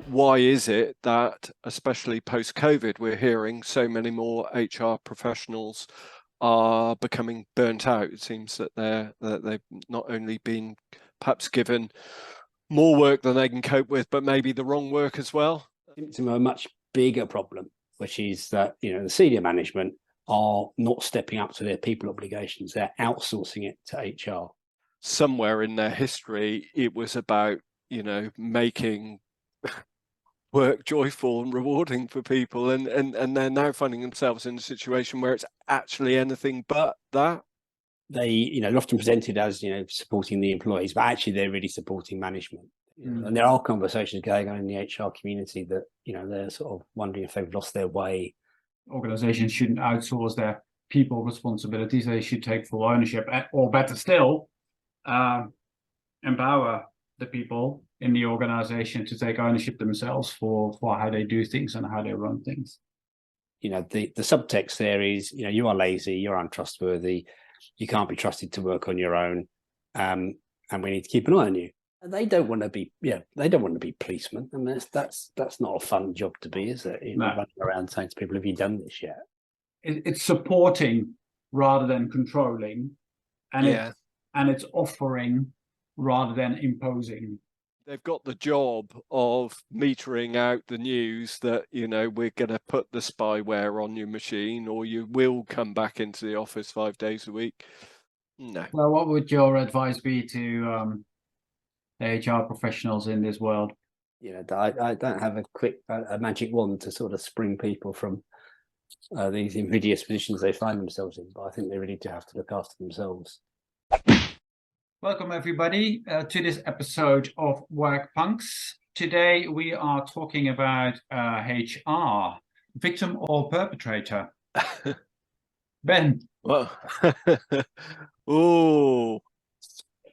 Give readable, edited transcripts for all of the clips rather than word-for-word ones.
why is it that, especially post-COVID, we're hearing so many more HR professionals are becoming burnt out? It seems that they've not only been perhaps given more work than they can cope with, but maybe the wrong work as well. Symptom of a much bigger problem, which is that the senior management are not stepping up to their people obligations. They're outsourcing it to HR. Somewhere in their history, it was about making work joyful and rewarding for people, and they're now finding themselves in a situation where it's actually anything but that. They often presented as supporting the employees, but actually they're really supporting management. And there are conversations going on in the HR community that they're sort of wondering if they've lost their way. Organizations shouldn't outsource their people responsibilities. They should take full ownership, or better still, empower the people in the organization to take ownership themselves for how they do things and how they run things. The subtext there is, you are lazy, you're untrustworthy, you can't be trusted to work on your own, and we need to keep an eye on you. And they don't want to be, they don't want to be policemen. I mean, that's not a fun job to be, is it? No. Running around saying to people, have you done this yet? It's supporting rather than controlling, and it's offering rather than imposing. They've got the job of metering out the news that, we're going to put the spyware on your machine, or you will come back into the office 5 days a week. No. Well, what would your advice be to the HR professionals in this world? I don't have a magic wand to sort of spring people from these invidious positions they find themselves in, but I think they really do have to look after themselves. Welcome everybody to this episode of Work Punks. Today we are talking about HR, victim or perpetrator. Ben. Well, oh,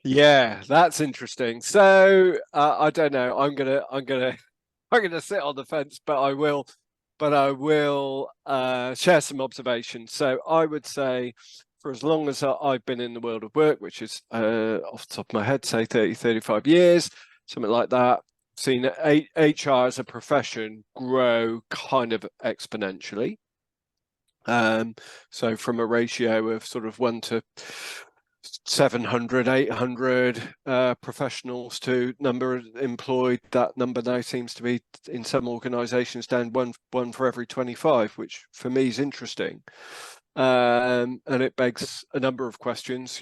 yeah, that's interesting. So I don't know. I'm gonna sit on the fence, but I will share some observations. So I would say, for as long as I've been in the world of work, which is off the top of my head, say 30, 35 years, something like that, seen HR as a profession grow kind of exponentially. So from a ratio of sort of 1 to 700, 800 professionals to number employed, that number now seems to be, in some organizations, down one for every 25, which for me is interesting. And it begs a number of questions.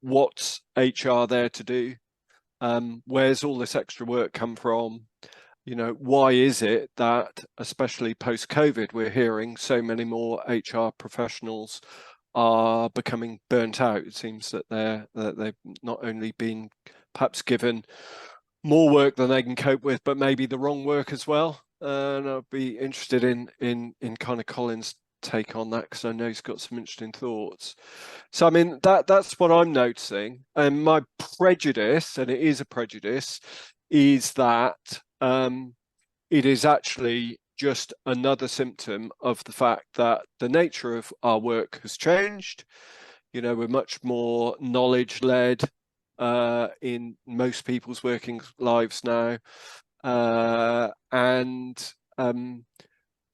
What's HR there to do? Where's all this extra work come from? Why is it that, especially post-COVID, we're hearing so many more HR professionals are becoming burnt out? It seems that they've not only been perhaps given more work than they can cope with, but maybe the wrong work as well. And I'd be interested in kind of Colin's take on that, because I know he's got some interesting thoughts. So I mean, that's what I'm noticing, and my prejudice, and it is a prejudice, is that it is actually just another symptom of the fact that the nature of our work has changed. We're much more knowledge-led in most people's working lives now, and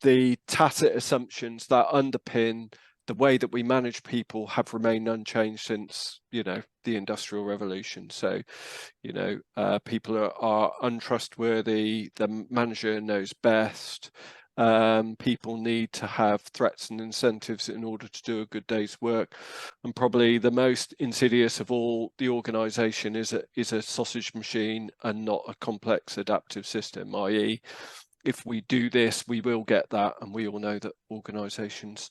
the tacit assumptions that underpin the way that we manage people have remained unchanged since, the Industrial Revolution. So, people are untrustworthy. The manager knows best. People need to have threats and incentives in order to do a good day's work. And probably the most insidious of all, the organization is a sausage machine and not a complex adaptive system, i.e., if we do this, we will get that. And we all know that organizations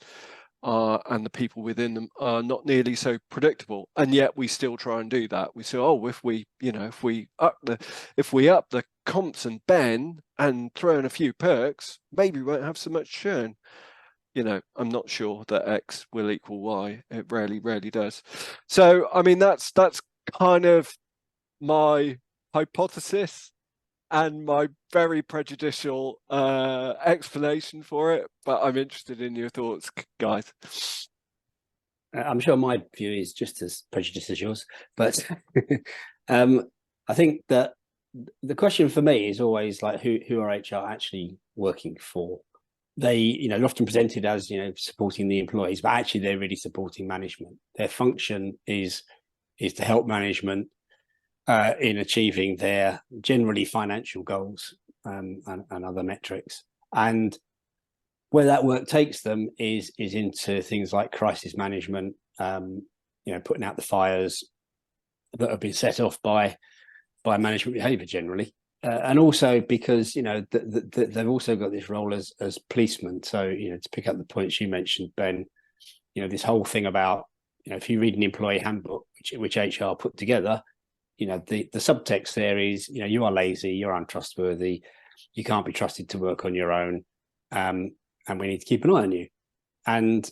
and the people within them are not nearly so predictable, and yet we still try and do that. We say, oh, if we up the comps and Ben and throw in a few perks, maybe we won't have so much churn. I'm not sure that X will equal Y. It rarely does. So I mean, that's kind of my hypothesis and my very prejudicial explanation for it, but I'm interested in your thoughts, guys. I'm sure my view is just as prejudiced as yours, but I think that the question for me is always like, who are HR actually working for? They're often presented as, supporting the employees, but actually they're really supporting management. Their function is to help management in achieving their generally financial goals and other metrics. And where that work takes them is into things like crisis management, putting out the fires that have been set off by management behaviour generally, and also because they've also got this role as policemen. So to pick up the points you mentioned, Ben, this whole thing about if you read an employee handbook which HR put together, the subtext there is you are lazy, you're untrustworthy, you can't be trusted to work on your own, and we need to keep an eye on you. And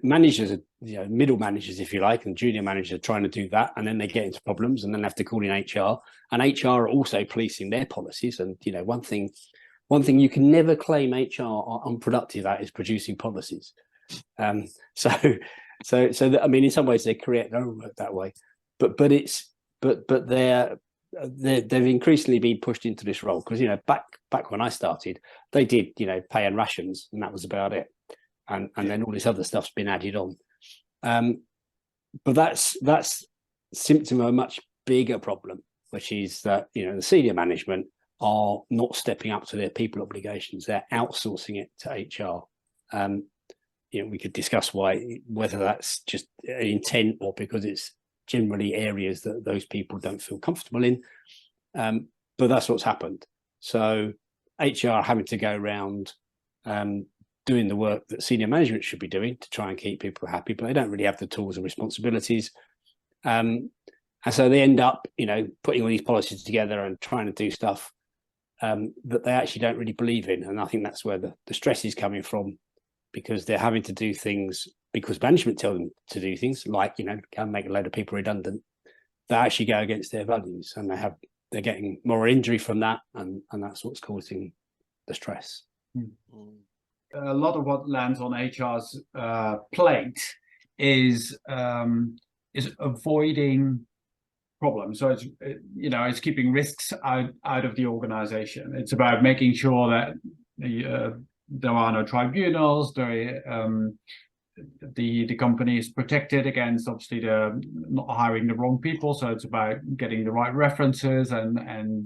managers, middle managers, if you like, and junior managers are trying to do that, and then they get into problems, and then have to call in HR. And HR are also policing their policies. And one thing you can never claim HR are unproductive at is producing policies. So that, I mean, in some ways they create their own work that way. But they've increasingly been pushed into this role because back when I started, they did pay and rations, and that was about it. And then all this other stuff's been added on. But that's symptom of a much bigger problem, which is that the senior management are not stepping up to their people obligations. They're outsourcing it to HR. We could discuss whether that's just an intent or because it's generally areas that those people don't feel comfortable in. But that's what's happened. So HR having to go around doing the work that senior management should be doing to try and keep people happy, but they don't really have the tools and responsibilities. And so they end up, putting all these policies together and trying to do stuff that they actually don't really believe in. And I think that's where the stress is coming from, because they're having to do things because management tell them to do things like, can make a load of people redundant, that actually go against their values, and they're getting moral injury from that, and that's what's causing the stress. Mm-hmm. A lot of what lands on HR's plate is avoiding problems. So it's keeping risks out of the organization. It's about making sure that there are no tribunals. The company is protected against obviously not hiring the wrong people. So it's about getting the right references and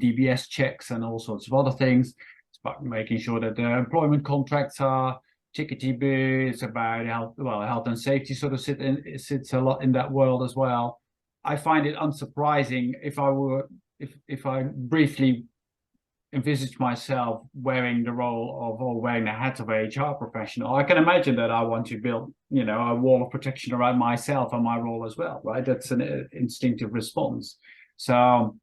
DBS checks and all sorts of other things. About making sure that the employment contracts are tickety-boo. It's about health and safety sort of sits a lot in that world as well. I find it unsurprising if I briefly envisage myself wearing the role of, or wearing the hat of a HR professional. I can imagine that I want to build, a wall of protection around myself and my role as well, right? That's an instinctive response. So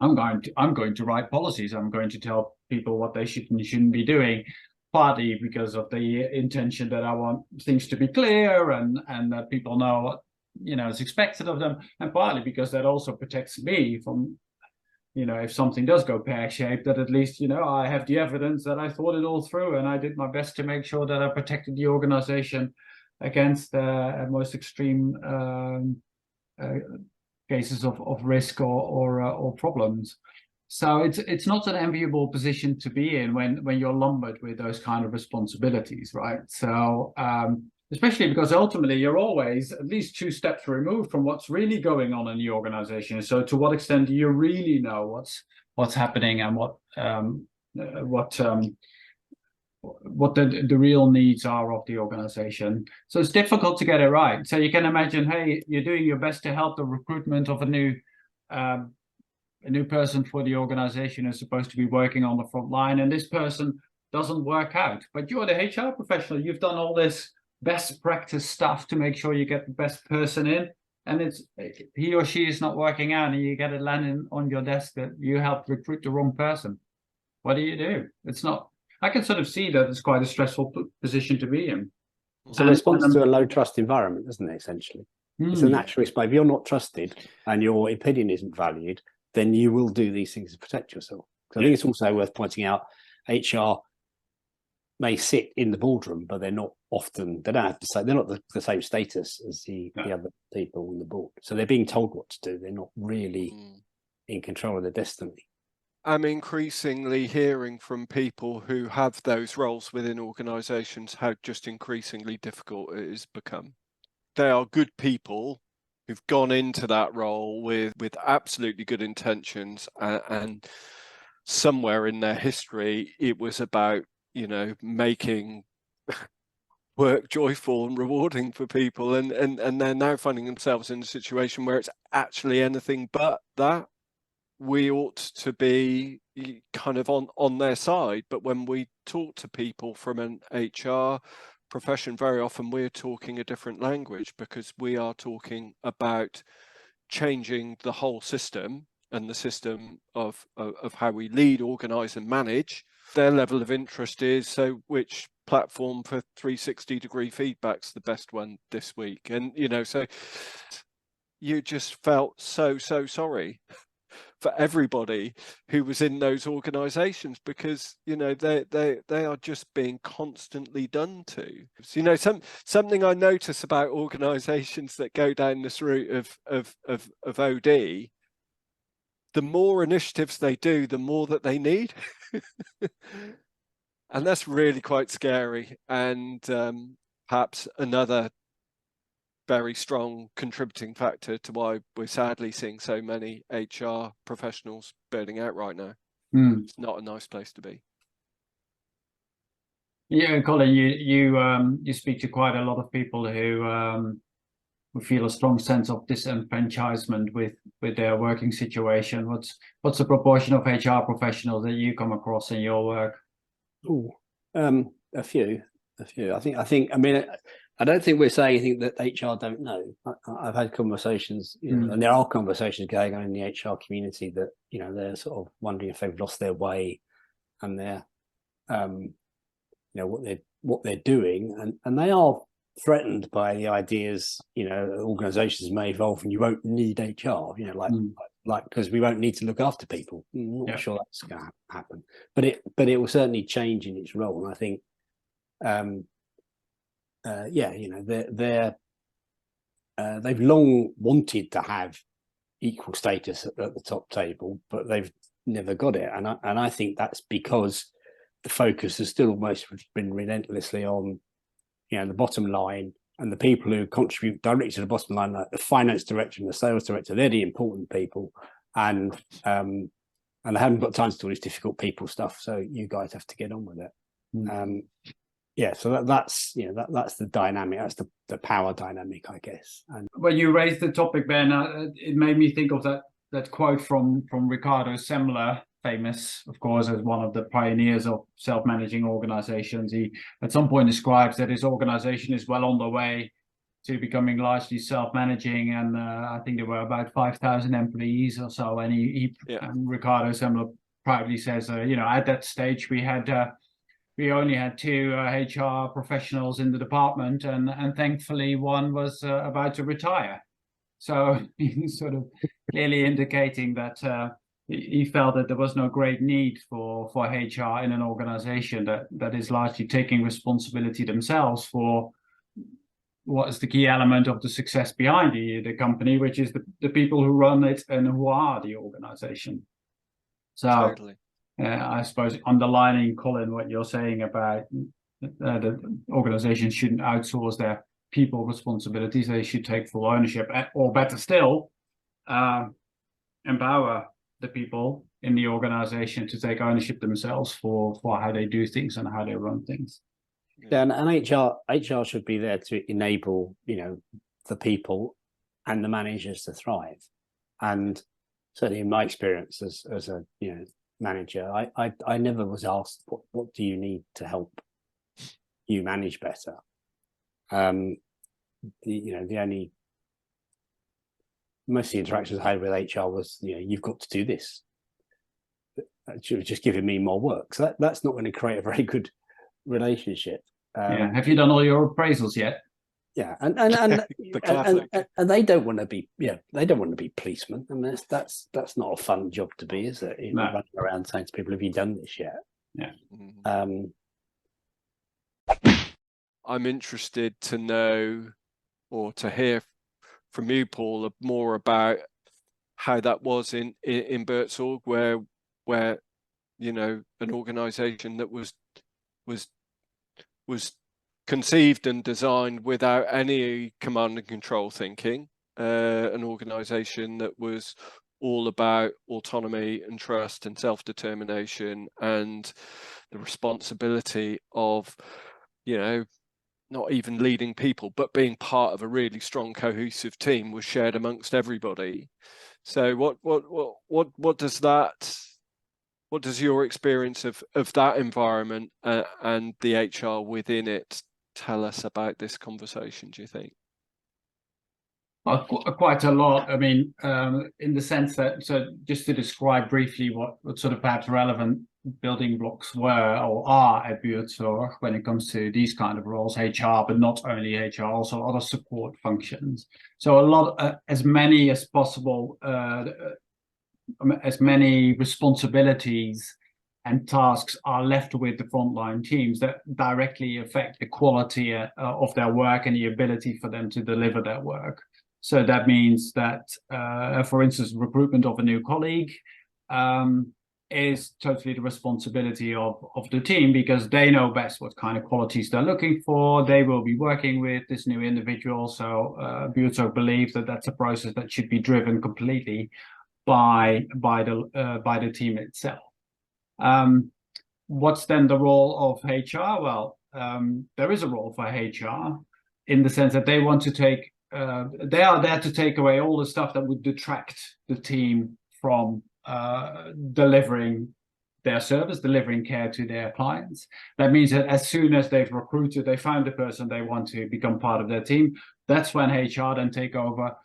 I'm going to write policies. I'm going to tell people what they should and shouldn't be doing, partly because of the intention that I want things to be clear and that people know what is expected of them, and partly because that also protects me from, if something does go pear-shaped, that at least I have the evidence that I thought it all through and I did my best to make sure that I protected the organization against most extreme cases of risk or problems. So it's not an enviable position to be in when you're lumbered with those kind of responsibilities, right? So especially because ultimately you're always at least 2 steps removed from what's really going on in the organization. So to what extent do you really know what's happening and what the real needs are of the organization. So it's difficult to get it right. So you can imagine, hey, you're doing your best to help the recruitment of a new person for the organization who's supposed to be working on the front line, and this person doesn't work out. But you're the HR professional. You've done all this best practice stuff to make sure you get the best person in, and he or she is not working out, and you get it landing on your desk that you helped recruit the wrong person. What do you do? It's not. I can sort of see that it's quite a stressful position to be in. It's a response to a low trust environment, isn't it? Essentially, it's a natural response. If you're not trusted and your opinion isn't valued, then you will do these things to protect yourself. So I think it's also worth pointing out, HR may sit in the boardroom, but they're not often. They don't have to say they're not the same status as the other people on the board. So they're being told what to do. They're not really in control of their destiny. I'm increasingly hearing from people who have those roles within organisations how just increasingly difficult it has become. They are good people who've gone into that role with absolutely good intentions, and somewhere in their history it was about, you know, making work joyful and rewarding for people, and they're now finding themselves in a situation where it's actually anything but that. We ought to be kind of on their side, but when we talk to people from an HR profession, very often we're talking a different language, because we are talking about changing the whole system and the system of how we lead, organize and manage. Their level of interest is, so which platform for 360-degree feedback's the best one this week? And, you know, so you just felt so sorry for everybody who was in those organizations, because, you know, they are just being constantly done to. So, you know, something I notice about organizations that go down this route of OD, the more initiatives they do, the more that they need. And that's really quite scary, and perhaps another very strong contributing factor to why we're sadly seeing so many HR professionals burning out right now. It's not a nice place to be. Yeah, Colin, you speak to quite a lot of people who feel a strong sense of disenfranchisement with their working situation. What's the proportion of HR professionals that you come across in your work? A few. I mean, I don't think we're saying anything that HR don't know. I've had conversations, you know, and there are conversations going on in the HR community that, you know, they're sort of wondering if they've lost their way, and they're, you know, what they're doing, and they are threatened by the ideas, you know, organisations may evolve and you won't need HR, you know, like because we won't need to look after people. I'm not sure that's going to happen, but it will certainly change in its role, and I think. Yeah, you know, they've long wanted to have equal status at the top table, but they've never got it, and I think that's because the focus has still almost been relentlessly on, you know, the bottom line, and the people who contribute directly to the bottom line, like the finance director and the sales director. They're the important people, and they haven't got time to do all this difficult people stuff. So you guys have to get on with it. Yeah, so that's, you know, that's the dynamic. That's the power dynamic, I guess. And when you raised the topic, Ben, it made me think of that quote from Ricardo Semler, famous, of course, as one of the pioneers of self-managing organizations. He at some point describes that his organization is well on the way to becoming largely self-managing, and I think there were about 5,000 employees or so. And Ricardo Semler proudly says, you know, at that stage we only had 2 HR professionals in the department, and thankfully one was about to retire. So he's sort of clearly indicating that he felt that there was no great need for HR in an organization that is largely taking responsibility themselves for what is the key element of the success behind the company, which is the people who run it and who are the organization. So. Totally. I suppose underlining, Colin, what you're saying about the organizations shouldn't outsource their people responsibilities. They should take full ownership, or better still, empower the people in the organization to take ownership themselves for how they do things and how they run things. Yeah, and HR should be there to enable, you know, the people and the managers to thrive. And certainly in my experience as a, you know, manager, I never was asked what do you need to help you manage better. Most of the interactions I had with HR was, you know, you've got to do this. She was just giving me more work, so that's not going to create a very good relationship. Have you done all your appraisals yet? Yeah, and they don't want to be, they don't want to be policemen. I mean, that's not a fun job to be, is it? You know, running around saying to people, "Have you done this yet?" Yeah. I'm interested to know, or to hear from you, Paul, more about how that was in VitalOrg, where you know, an organization that was conceived and designed without any command and control thinking, an organization that was all about autonomy and trust and self-determination and the responsibility of, you know, not even leading people, but being part of a really strong, cohesive team was shared amongst everybody. So what does that, what does your experience of that environment and the HR within it tell us about this conversation, do you think? Quite a lot. I mean, in the sense that, so just to describe briefly what sort of perhaps relevant building blocks were or are at VitalOrg when it comes to these kind of roles, HR, but not only HR, also other support functions. So a lot, as many as possible, as many responsibilities and tasks are left with the frontline teams that directly affect the quality of their work and the ability for them to deliver their work. So that means that, for instance, recruitment of a new colleague is totally the responsibility of the team, because they know best what kind of qualities they're looking for. They will be working with this new individual. So VitalOrg believes that that's a process that should be driven completely by the team itself. What's then the role of HR? Well, there is a role for HR in the sense that they want to take, they are there to take away all the stuff that would detract the team from delivering their service, delivering care to their clients. That means that as soon as they've recruited, they found the person they want to become part of their team, that's when HR then take over,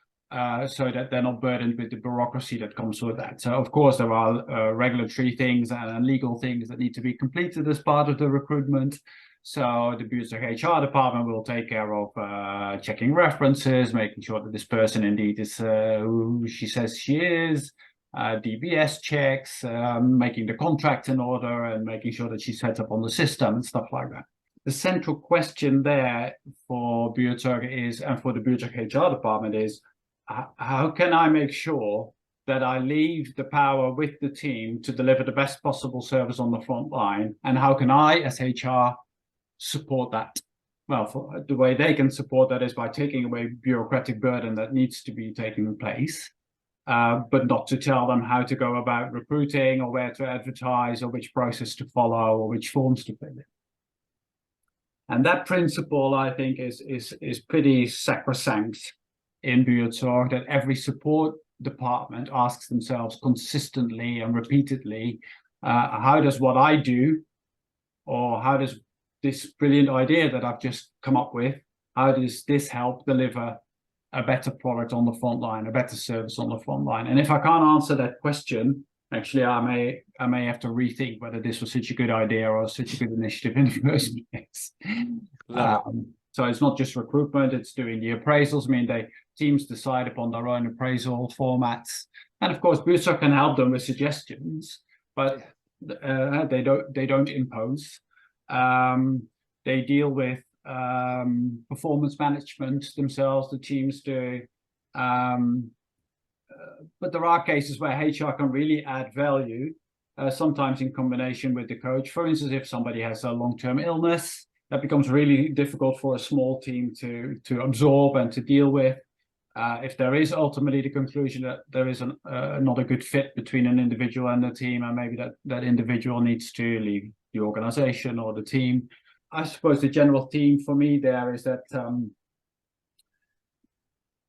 so that they're not burdened with the bureaucracy that comes with that. So of course there are regulatory things and legal things that need to be completed as part of the recruitment. So the VitalOrg HR department will take care of checking references, making sure that this person indeed is who she says she is, DBS checks, making the contract in order and making sure that she's set up on the system and stuff like that. The central question there for VitalOrg is, and for the VitalOrg HR department is, how can I make sure that I leave the power with the team to deliver the best possible service on the front line? And how can I, as HR, support that? Well, the way they can support that is by taking away bureaucratic burden that needs to be taking place, but not to tell them how to go about recruiting or where to advertise or which process to follow or which forms to fill in. And that principle, I think, is pretty sacrosanct in VitalOrg, that every support department asks themselves consistently and repeatedly, how does what I do, or how does this brilliant idea that I've just come up with, how does this help deliver a better product on the front line, a better service on the front line? And if I can't answer that question, actually I may have to rethink whether this was such a good idea or such a good initiative in the first place. So it's not just recruitment, it's doing the appraisals. I mean, teams decide upon their own appraisal formats, and of course VitalOrg can help them with suggestions, but they don't impose. They deal with performance management themselves, the teams do, but there are cases where HR can really add value, sometimes in combination with the coach. For instance, if somebody has a long-term illness, that becomes really difficult for a small team to absorb and to deal with. If there is ultimately the conclusion that there is not a good fit between an individual and the team, and maybe that individual needs to leave the organization or the team, I suppose the general theme for me there is that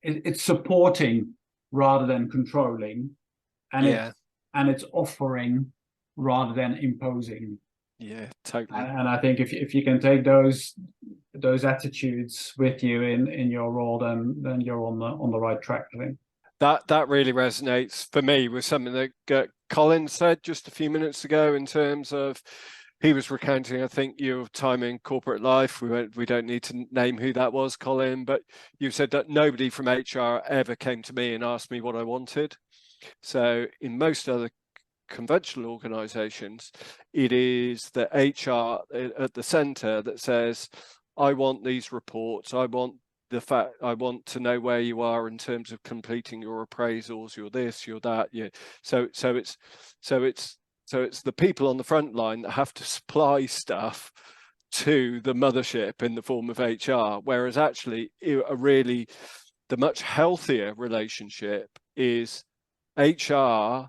it's supporting rather than controlling, and it's offering rather than imposing. Yeah, totally. And I think if you can take those attitudes with you in your role, then you're on the right track, I think. That really resonates for me with something that Colin said just a few minutes ago, in terms of, he was recounting, I think, your time in corporate life. We don't need to name who that was, Colin, but you said that nobody from HR ever came to me and asked me what I wanted. So in most other conventional organizations, it is the HR at the center that says, I want these reports, I want the fact I want to know where you are in terms of completing your appraisals, you're this, you're that. Yeah. So it's the people on the front line that have to supply stuff to the mothership in the form of HR, whereas actually the much healthier relationship is HR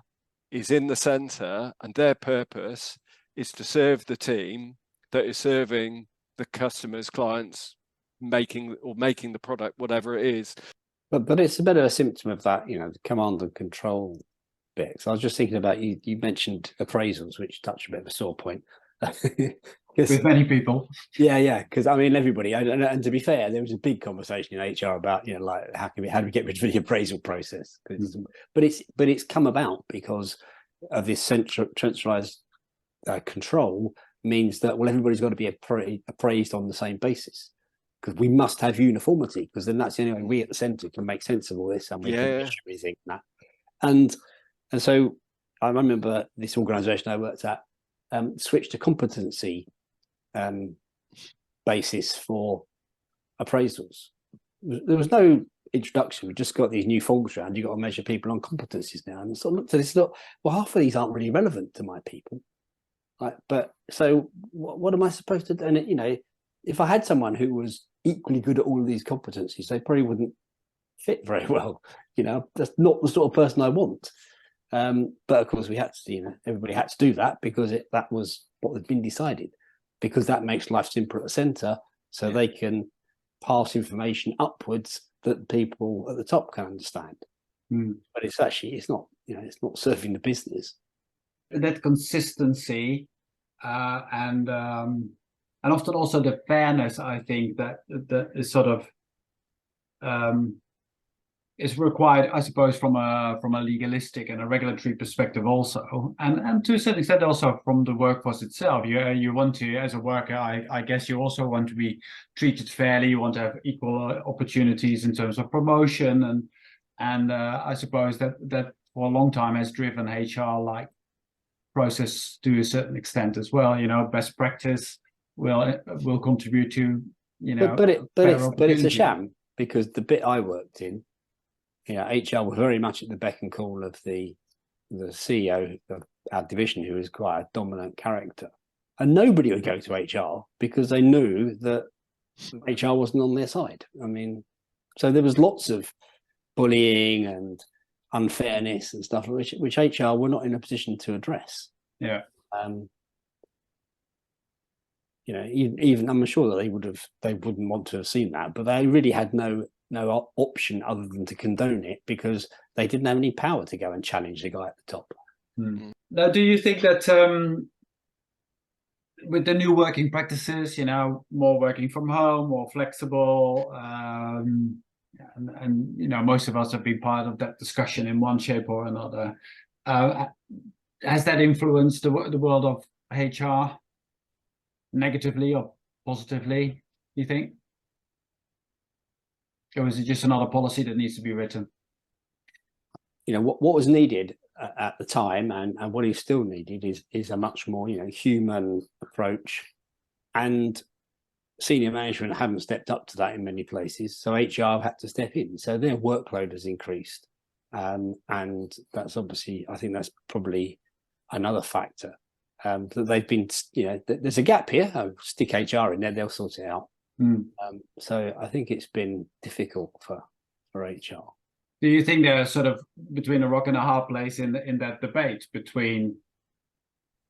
is in the center, and their purpose is to serve the team that is serving the customers, clients, making the product, whatever it is. But it's a bit of a symptom of that, the command and control bit. So I was just thinking about you mentioned appraisals, which touch a bit of a sore point. With many people. Yeah, because I mean everybody, and to be fair, there was a big conversation in HR about like how do we get rid of the appraisal process? But it's come about because of this centralized control means that everybody's got to be appraised on the same basis, because we must have uniformity, because then that's the only way we at the centre can make sense of all this, and we can measure everything that. And so I remember this organisation I worked at switched to competency basis for appraisals. There was no introduction. We just got these new forms around. You got to measure people on competencies now, and sort of looked at this. Look, well, half of these aren't really relevant to my people. But so what am I supposed to do? And if I had someone who was equally good at all of these competencies, they probably wouldn't fit very well. That's not the sort of person I want. But of course we had to, everybody had to do that because that was what had been decided, because that makes life simpler at the centre, so they can pass information upwards that people at the top can understand. But it's not, it's not serving the business. That consistency and often also the fairness, I think that is sort of is required, I suppose, from a legalistic and a regulatory perspective also, and to a certain extent also from the workforce itself. You want to, as a worker, I guess you also want to be treated fairly. You want to have equal opportunities in terms of promotion, and I suppose that for a long time has driven HR like process to a certain extent as well. Best practice will contribute to but it's a sham, because the bit I worked in, HR was very much at the beck and call of the CEO of our division, who was quite a dominant character, and nobody would go to HR because they knew that HR wasn't on their side. I mean, so there was lots of bullying and unfairness and stuff which HR were not in a position to address. Even I'm sure that they wouldn't want to have seen that, but they really had no option other than to condone it, because they didn't have any power to go and challenge the guy at the top. Now, do you think that with the new working practices, more working from home, more flexible, and most of us have been part of that discussion in one shape or another, has that influenced the world of HR negatively or positively, you think? Or is it just another policy that needs to be written? What was needed at the time, and what is still needed, is a much more human approach, and senior management haven't stepped up to that in many places, so HR had to step in, so their workload has increased, and that's obviously, I think that's probably another factor, that they've been, there's a gap here. Stick HR in there, they'll sort it out. So I think it's been difficult for HR. Do you think they're sort of between a rock and a hard place in that debate between,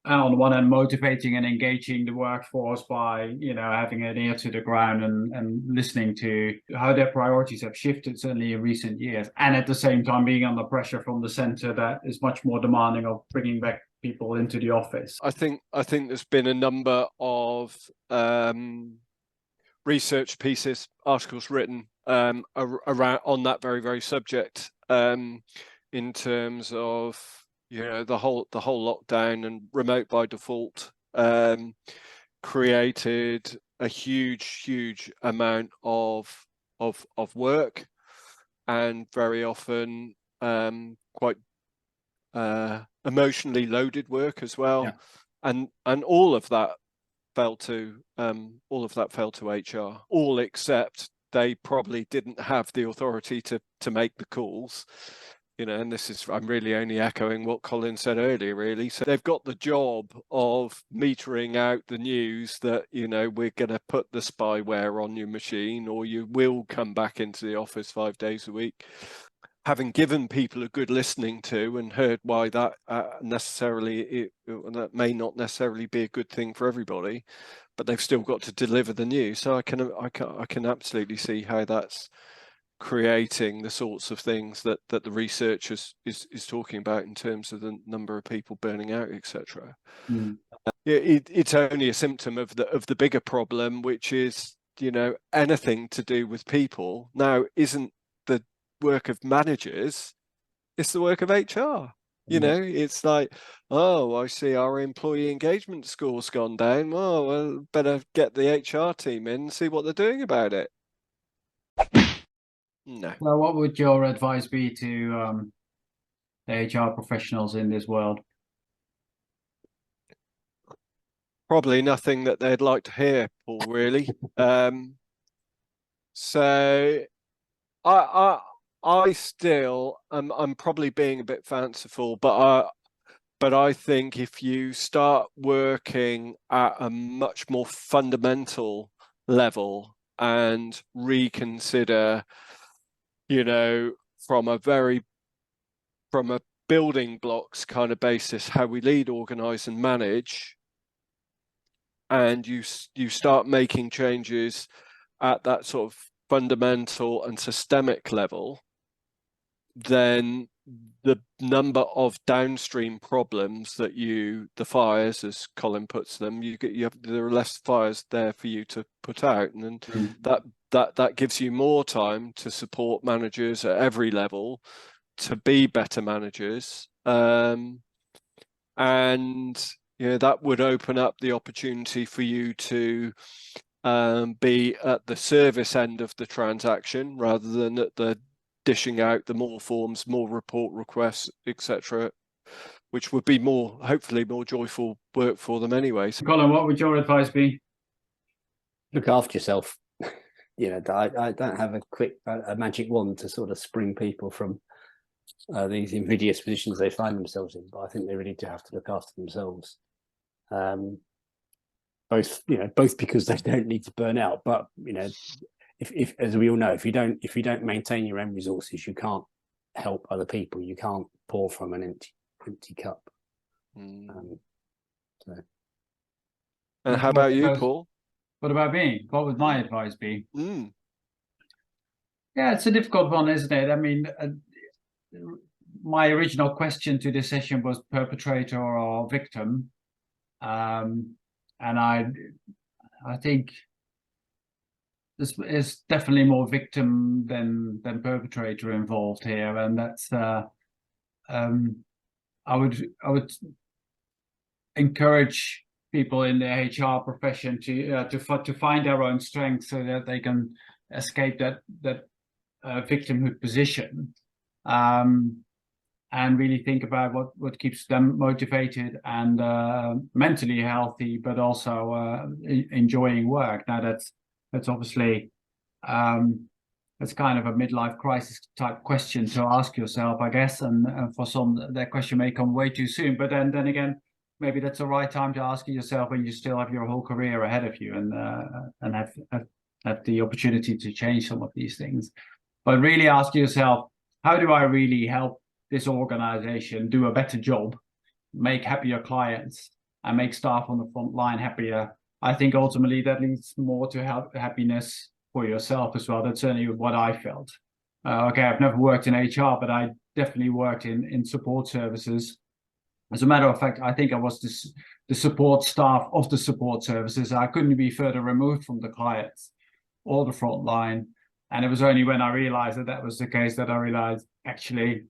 on the one hand, motivating and engaging the workforce by having an ear to the ground and listening to how their priorities have shifted, certainly in recent years, and at the same time being under pressure from the centre that is much more demanding of bringing back people into the office? I think there's been a number of research pieces, articles written around on that very, very subject, in terms of the whole lockdown and remote by default created a huge amount of work, and very often quite emotionally loaded work as well, and all of that fell to HR, all except they probably didn't have the authority to make the calls. You know, and this is, I'm really only echoing what Colin said earlier, really. So they've got the job of metering out the news that, you know, we're going to put the spyware on your machine, or you will come back into the office 5 days a week. Having given people a good listening to and heard why that that may not necessarily be a good thing for everybody, but they've still got to deliver the news. So I can absolutely see how that's creating the sorts of things that the research is talking about in terms of the number of people burning out, etc. It's only a symptom of the bigger problem, which is, you know, anything to do with people now isn't the work of managers, it's the work of HR. You know, it's like, oh, I see our employee engagement score's gone down. Oh, well, better get the HR team in and see what they're doing about it. No. Well, what would your advice be to the HR professionals in this world? Probably nothing that they'd like to hear, Paul, really. So I still, I'm probably being a bit fanciful, but I think if you start working at a much more fundamental level and reconsider, you know, from a building blocks kind of basis, how we lead, organize and manage, and you start making changes at that sort of fundamental and systemic level, then the number of downstream problems that the fires, as Colin puts them, there are less fires there for you to put out, and then that gives you more time to support managers at every level to be better managers, and you know, that would open up the opportunity for you to be at the service end of the transaction rather than at the dishing out the more forms, more report requests, etc., which would be hopefully more joyful work for them anyway. So, Colin, what would your advice be? Look after yourself. You know, I don't have a magic wand to sort of spring people from these invidious positions they find themselves in, but I think they really do have to look after themselves. Both because they don't need to burn out, but you know, if as we all know, if you don't maintain your own resources, you can't help other people. You can't pour from an empty cup. And how about you, Paul? What about me? What would my advice be? Yeah, it's a difficult one, isn't it? I mean, my original question to this session was perpetrator or victim, and I think this is definitely more victim than perpetrator involved here, and that's I would encourage people in the HR profession to find their own strength so that they can escape that victimhood position, and really think about what keeps them motivated and mentally healthy, but also enjoying work. Now that's obviously that's kind of a midlife crisis type question to ask yourself, I guess, and for some that question may come way too soon. But then again, maybe that's the right time to ask yourself when you still have your whole career ahead of you and have the opportunity to change some of these things. But really ask yourself, how do I really help this organization do a better job, make happier clients, and make staff on the front line happier? I think ultimately that leads more to happiness for yourself as well. That's certainly what I felt. Okay, I've never worked in HR, but I definitely worked in support services. As a matter of fact, I think I was the support staff of the support services. I couldn't be further removed from the clients or the front line. And it was only when I realized that was the case that I realized, actually,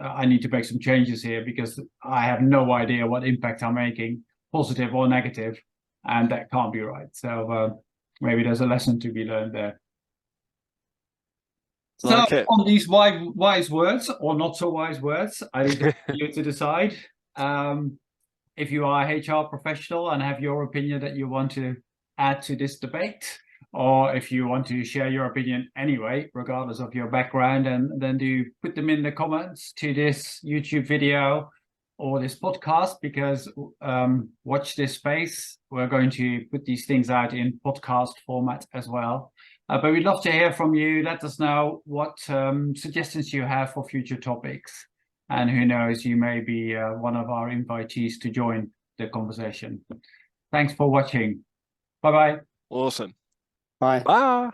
I need to make some changes here, because I have no idea what impact I'm making, positive or negative, and that can't be right. So maybe there's a lesson to be learned there. Like so on these wise words or not so wise words, I leave it for you to decide. If you are a HR professional and have your opinion that you want to add to this debate, or if you want to share your opinion anyway, regardless of your background, and then do put them in the comments to this YouTube video or this podcast, because watch this space. We're going to put these things out in podcast format as well. But we'd love to hear from you. Let us know what suggestions you have for future topics. And who knows, you may be one of our invitees to join the conversation. Thanks for watching. Bye-bye. Awesome. Bye. Bye.